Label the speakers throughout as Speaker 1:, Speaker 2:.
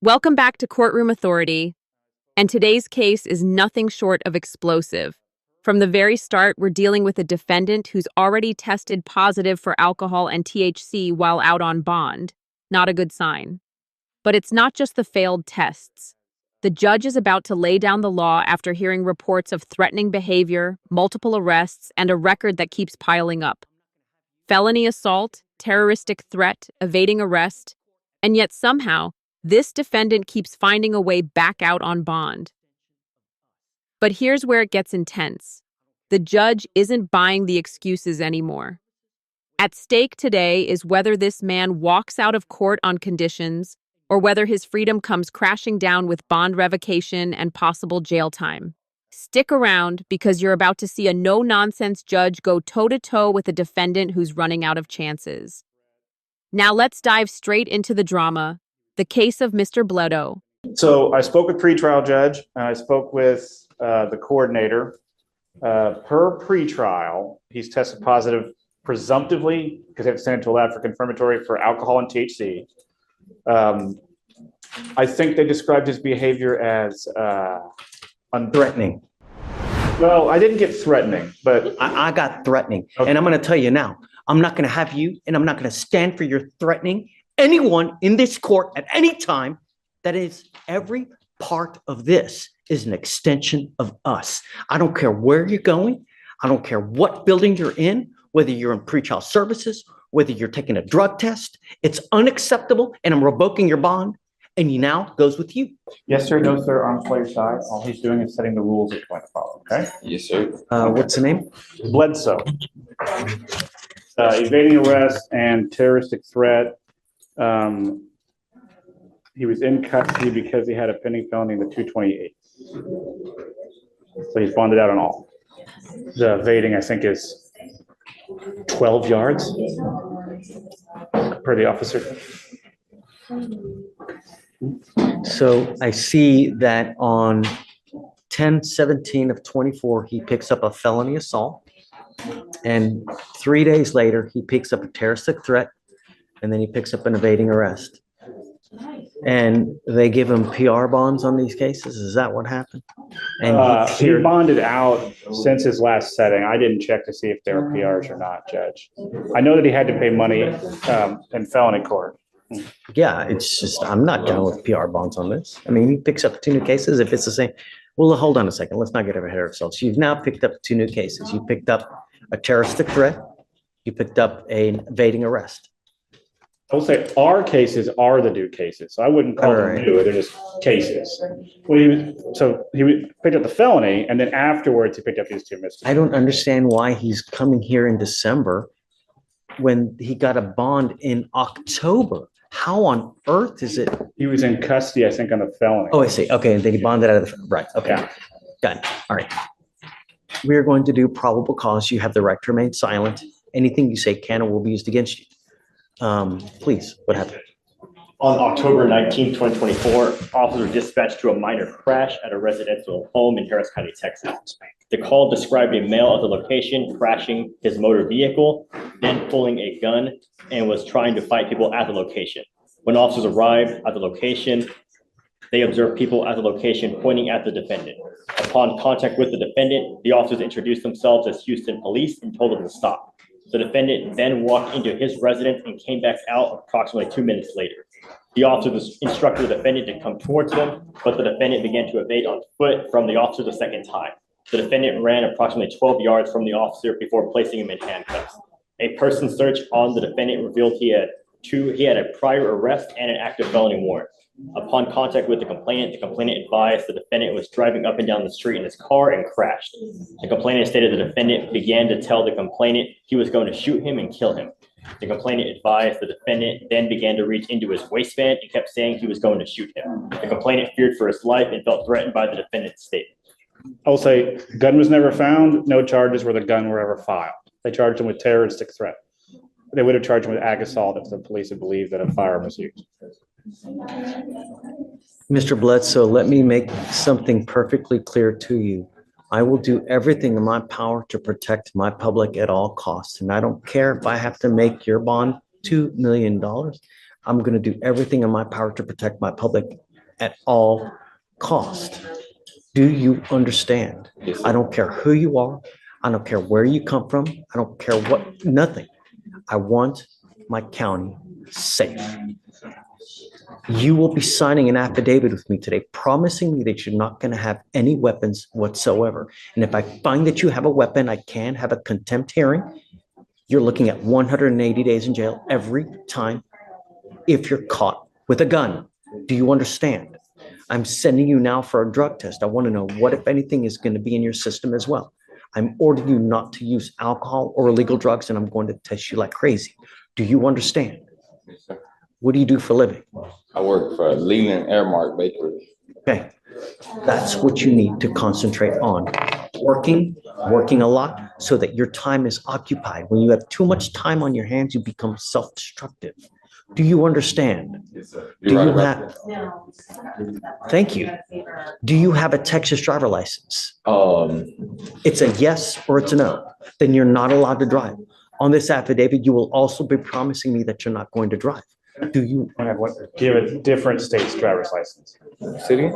Speaker 1: Welcome back to Courtroom Authority, and today's case is nothing short of explosive. From the very start, we're dealing with a defendant who's already tested positive for alcohol and THC while out on bond. Not a good sign. But it's not just the failed tests. The judge is about to lay down the law after hearing reports of threatening behavior, multiple arrests, and a record that keeps piling up. Felony assault, terroristic threat, evading arrest, and yet somehow, this defendant keeps finding a way back out on bond. But here's where it gets intense. The judge isn't buying the excuses anymore. At stake today is whether this man walks out of court on conditions or whether his freedom comes crashing down with bond revocation and possible jail time. Stick around because you're about to see a no-nonsense judge go toe-to-toe with a defendant who's running out of chances. Now let's dive straight into the drama, the case of Mr. Bledo.
Speaker 2: So I spoke with pretrial judge and I spoke with the coordinator. Per pretrial, he's tested positive presumptively because they have to send him to a lab for confirmatory for alcohol and THC. I think they described his behavior as
Speaker 3: threatening.
Speaker 2: Well, I didn't get threatening, but
Speaker 3: I got threatening.
Speaker 2: Okay.
Speaker 3: And I'm going to tell you now, I'm not going to have you, and I'm not going to stand for your threatening anyone in this court at any time. That is, every part of this is an extension of us. I don't care where you're going. I don't care what building you're in, whether you're in pretrial services, whether you're taking a drug test. It's unacceptable, and I'm revoking your bond. And he now goes with you.
Speaker 2: yes, sir, no, sir, arms by your side. All he's doing is setting the rules that you're going to follow, okay?
Speaker 4: Yes, sir.
Speaker 3: What's the name?
Speaker 2: Bledsoe. Evading arrest and terroristic threat. He was in custody because he had a pending felony in the 228. So he's bonded out on all. The evading, I think, is 12 yards per the officer.
Speaker 3: So I see that on 10/17 of 24, he picks up a felony assault. And 3 days later, he picks up a terroristic threat. And then he picks up an evading arrest. And they give him PR bonds on these cases. Is that what happened? And
Speaker 2: He bonded out since his last setting. I didn't check to see if they were PRs or not, Judge. I know that he had to pay money in felony court.
Speaker 3: yeah, it's just, I'm not down with PR bonds on this. I mean, he picks up 2 new cases if it's the same. Well, hold on a second. Let's not get ahead of ourselves. You've now picked up 2 new cases. You picked up a terroristic threat. You picked up an evading arrest.
Speaker 2: I will say our cases are the new cases. So I wouldn't call them new. They're just cases. Well, he picked up the felony, and then afterwards he picked up these 2 misdemeanors.
Speaker 3: I don't understand why he's coming here in December when he got a bond in October. How on earth is it?
Speaker 2: He was in custody, I think, on the felony.
Speaker 3: Oh, I see. Okay, and then he bonded out of the, right, okay.
Speaker 2: Yeah.
Speaker 3: Got it. All right. We are going to do probable cause. You have the right to remain silent. Anything you say can or will be used against you. Please, what happened?
Speaker 5: On October 19, 2024, officers were dispatched to a minor crash at a residential home in Harris County, Texas. The call described a male at the location crashing his motor vehicle, then pulling a gun and was trying to fight people at the location. When officers arrived at the location, they observed people at the location pointing at the defendant. Upon contact with the defendant, the officers introduced themselves as Houston police and told them to stop. The defendant then walked into his residence and came back out approximately 2 minutes later. The officers instructed the defendant to come towards them, but the defendant began to evade on foot from the officer the second time. The defendant ran approximately 12 yards from the officer before placing him in handcuffs. A person search on the defendant revealed he had a prior arrest and an active felony warrant. Upon contact with the complainant advised the defendant was driving up and down the street in his car and crashed. The complainant stated the defendant began to tell the complainant he was going to shoot him and kill him. The complainant advised the defendant then began to reach into his waistband and kept saying he was going to shoot him. The complainant feared for his life and felt threatened by the defendant's statement.
Speaker 2: I will say gun was never found. No charges where the gun were ever filed. They charged him with terroristic threat. They would have charged him with ag assault if the police had believed that a firearm was used.
Speaker 3: Mr. Bledsoe, let me make something perfectly clear to you. I will do everything in my power to protect my public at all costs. And I don't care if I have to make your bond $2 million. I'm going to do everything in my power to protect my public at all cost. Do you understand?
Speaker 4: Yes,
Speaker 3: I
Speaker 4: sir.
Speaker 3: don't care who you are. I don't care where you come from. I don't care what, nothing. I want my county safe. You will be signing an affidavit with me today, promising me that you're not going to have any weapons whatsoever. And if I find that you have a weapon, I can have a contempt hearing. You're looking at 180 days in jail every time if you're caught with a gun. Do you understand? I'm sending you now for a drug test. I want to know what, if anything, is going to be in your system as well. I'm ordering you not to use alcohol or illegal drugs, and I'm going to test you like crazy. Do you understand?
Speaker 4: Yes, sir.
Speaker 3: What do you do for a living?
Speaker 4: I work for Leland Airmark Bakery.
Speaker 3: Okay, that's what you need to concentrate on. Working a lot so that your time is occupied. When you have too much time on your hands, you become self-destructive. Do you understand?
Speaker 4: Yes, sir.
Speaker 3: Do
Speaker 4: You're right
Speaker 3: you
Speaker 4: about
Speaker 3: have, thank you. Do you have a Texas driver license?
Speaker 4: that.
Speaker 3: It's a yes or it's a no. Then you're not allowed to drive. On this affidavit, you will also be promising me that you're not going to drive. Do you?
Speaker 2: Do you have a different state's driver's license?
Speaker 4: City?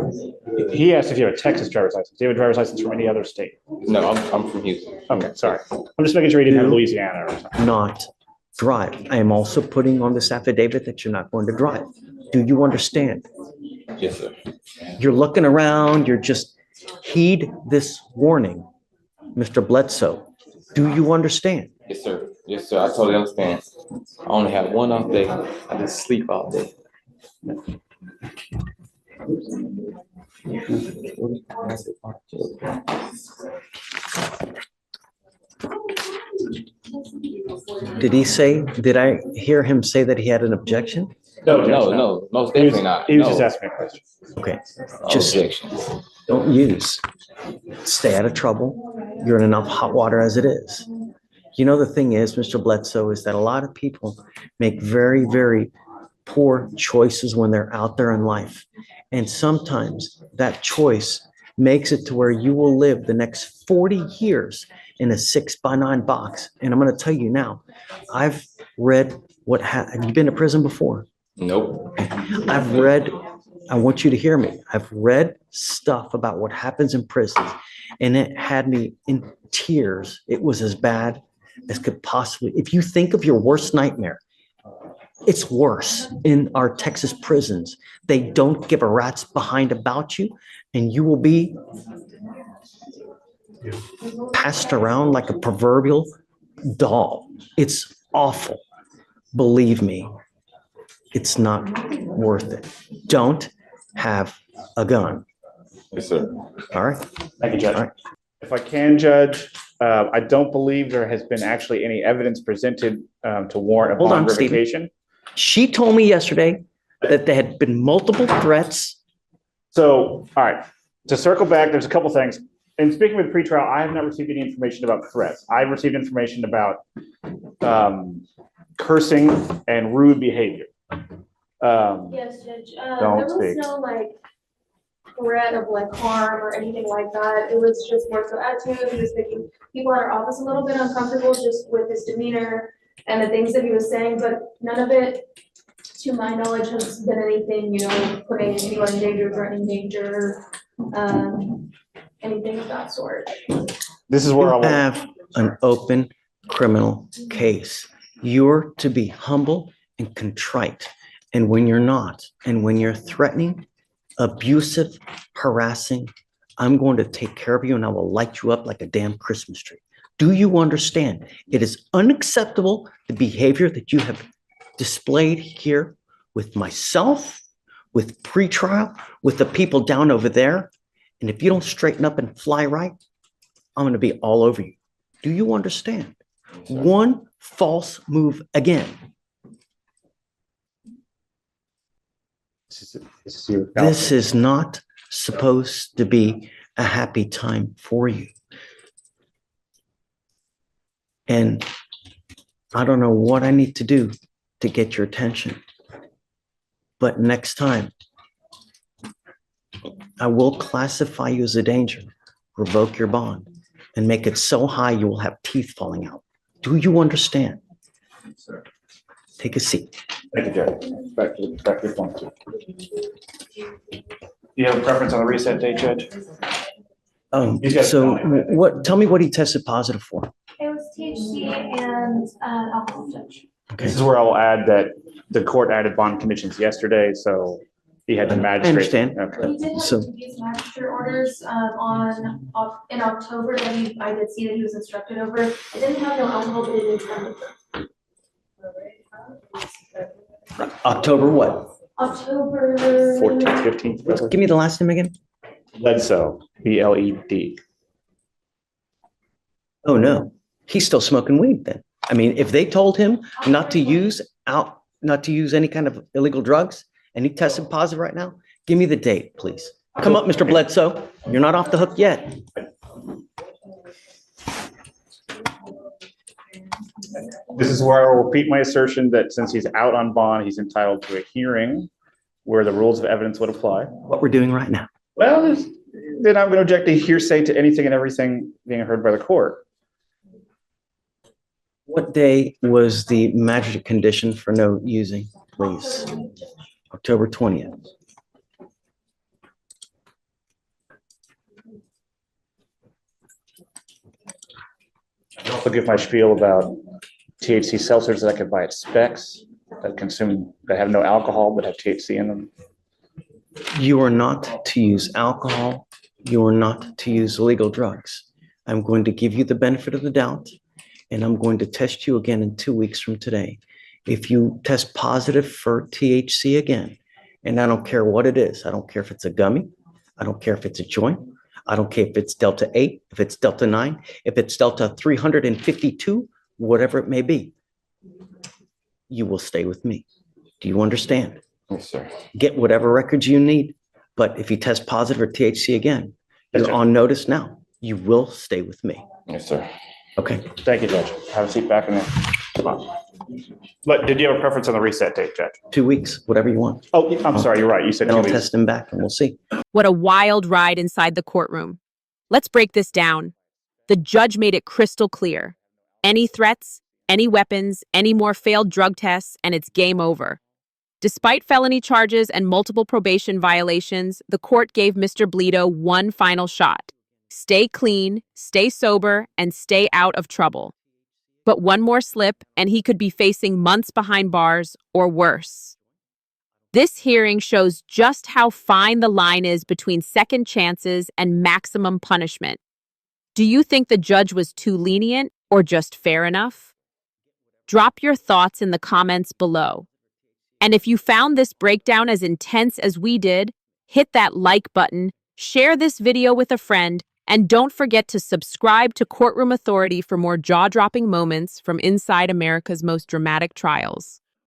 Speaker 2: He asked if you have a Texas driver's license. Do you have a driver's license from any other state?
Speaker 4: No, I'm from Houston.
Speaker 2: Okay, sorry. I'm just making sure you didn't have Louisiana or something.
Speaker 3: Not drive. I am also putting on this affidavit that you're not going to drive. Do you understand?
Speaker 4: Yes, sir.
Speaker 3: You're looking around, you're just, heed this warning, Mr. Bledsoe. Do you understand?
Speaker 4: Yes, sir. Yes, sir. I totally understand. I only have one off day. I just sleep all day.
Speaker 3: Did I hear him say that he had an objection?
Speaker 4: No, most
Speaker 2: He was,
Speaker 4: definitely not.
Speaker 2: he was just
Speaker 4: No.
Speaker 2: asking me a question.
Speaker 3: Okay,
Speaker 4: No
Speaker 3: just
Speaker 4: objections.
Speaker 3: don't use. Stay out of trouble. You're in enough hot water as it is. You know, the thing is, Mr. Bledsoe, is that a lot of people make very, very poor choices when they're out there in life. And sometimes that choice makes it to where you will live the next 40 years in a 6x9 box. And I'm going to tell you now, I've read have you been to prison before?
Speaker 4: Nope.
Speaker 3: I've read, I want you to hear me. I've read stuff about what happens in prisons, and it had me in tears. It was as bad as could possibly, if you think of your worst nightmare, it's worse in our Texas prisons. They don't give a rat's behind about you, and you will be passed around like a proverbial doll. It's awful. Believe me, it's not worth it. Don't have a gun.
Speaker 4: Yes, sir.
Speaker 3: All right?
Speaker 2: Thank you, Judge.
Speaker 3: All right.
Speaker 2: If I can, Judge, I don't believe there has been actually any evidence presented to warrant a
Speaker 3: Hold
Speaker 2: bond
Speaker 3: on, Stephen.
Speaker 2: revocation.
Speaker 3: She told me yesterday that there had been multiple threats.
Speaker 2: So, all right, to circle back, there's a couple things. In speaking with pretrial, I have not received any information about threats. I've received information about cursing and rude behavior.
Speaker 6: Yes, Judge.
Speaker 2: Don't
Speaker 6: There was
Speaker 2: speak.
Speaker 6: no threat of harm or anything like that. It was just more so attitude. He was making people in our office a little bit uncomfortable just with his demeanor and the things that he was saying, but none of it, to my knowledge, has been anything, putting anyone in danger, threatening danger, anything of that sort.
Speaker 2: This is where I
Speaker 3: You
Speaker 2: want.
Speaker 3: have an open criminal case. You're to be humble and contrite. And when you're not, and when you're threatening, abusive, harassing, I'm going to take care of you and I will light you up like a damn Christmas tree. Do you understand? It is unacceptable, the behavior that you have displayed here with myself, with pretrial, with the people down over there. And if you don't straighten up and fly right, I'm going to be all over you. Do you understand? One false move again. This is not supposed to be a happy time for you. And I don't know what I need to do to get your attention. But next time, I will classify you as a danger, revoke your bond, and make it so high you will have teeth falling out. Do you understand?
Speaker 2: Sir.
Speaker 3: Take a seat.
Speaker 2: Thank you, Judge. Back to the point. You have a preference on the reset date, Judge? He's got-
Speaker 3: So tell me what he tested positive for.
Speaker 6: It was THC and alcohol, Judge.
Speaker 2: This is where I'll add that the court added bond conditions yesterday, so he had the magistrate.
Speaker 3: understand.
Speaker 2: Okay.
Speaker 6: He did have
Speaker 3: So-
Speaker 6: to use magistrate orders in October that I did see that he was instructed over. It didn't have no alcohol, but it did have
Speaker 3: October what?
Speaker 6: October.
Speaker 2: 14th, 15th.
Speaker 3: Give me the last name again.
Speaker 2: Bledsoe, BLED.
Speaker 3: Oh, no. He's still smoking weed then. I mean, if they told him not to use any kind of illegal drugs and he tested positive right now, give me the date, please. Come up, Mr. Bledsoe. You're not off the hook yet.
Speaker 2: This is where I will repeat my assertion that since he's out on bond, he's entitled to a hearing where the rules of evidence would apply.
Speaker 3: What we're doing right now.
Speaker 2: Well, then I'm going to object to hearsay to anything and everything being heard by the court.
Speaker 3: What day was the magistrate condition for no using, please? October 20th.
Speaker 2: I'll also give my spiel about THC seltzers that I could buy at Specs that have no alcohol but have THC in them.
Speaker 3: You are not to use alcohol. You are not to use illegal drugs. I'm going to give you the benefit of the doubt, and I'm going to test you again in 2 weeks from today. If you test positive for THC again, and I don't care what it is, I don't care if it's a gummy, I don't care if it's a joint, I don't care if it's Delta 8, if it's Delta 9, if it's Delta 352, whatever it may be, you will stay with me. Do you understand?
Speaker 4: Yes, sir.
Speaker 3: Get whatever records you need. But if you test positive for THC again,
Speaker 2: Yes,
Speaker 3: you're
Speaker 2: sir.
Speaker 3: on notice now. You will stay with me.
Speaker 4: Yes, sir.
Speaker 3: Okay.
Speaker 2: Thank you, Judge. Have a seat back in there. Come on. But did you have a preference on the reset date, Judge?
Speaker 3: 2 weeks, whatever you want.
Speaker 2: Oh, I'm sorry, you're right. You said
Speaker 3: Then
Speaker 2: 2
Speaker 3: I'll
Speaker 2: weeks.
Speaker 3: test him back and we'll see.
Speaker 1: What a wild ride inside the courtroom. Let's break this down. The judge made it crystal clear. Any threats, any weapons, any more failed drug tests, and it's game over. Despite felony charges and multiple probation violations, the court gave Mr. Bledo one final shot. Stay clean, stay sober, and stay out of trouble. But one more slip, and he could be facing months behind bars or worse. This hearing shows just how fine the line is between second chances and maximum punishment. Do you think the judge was too lenient or just fair enough? Drop your thoughts in the comments below. And if you found this breakdown as intense as we did, hit that like button, share this video with a friend, and don't forget to subscribe to Courtroom Authority for more jaw-dropping moments from inside America's most dramatic trials.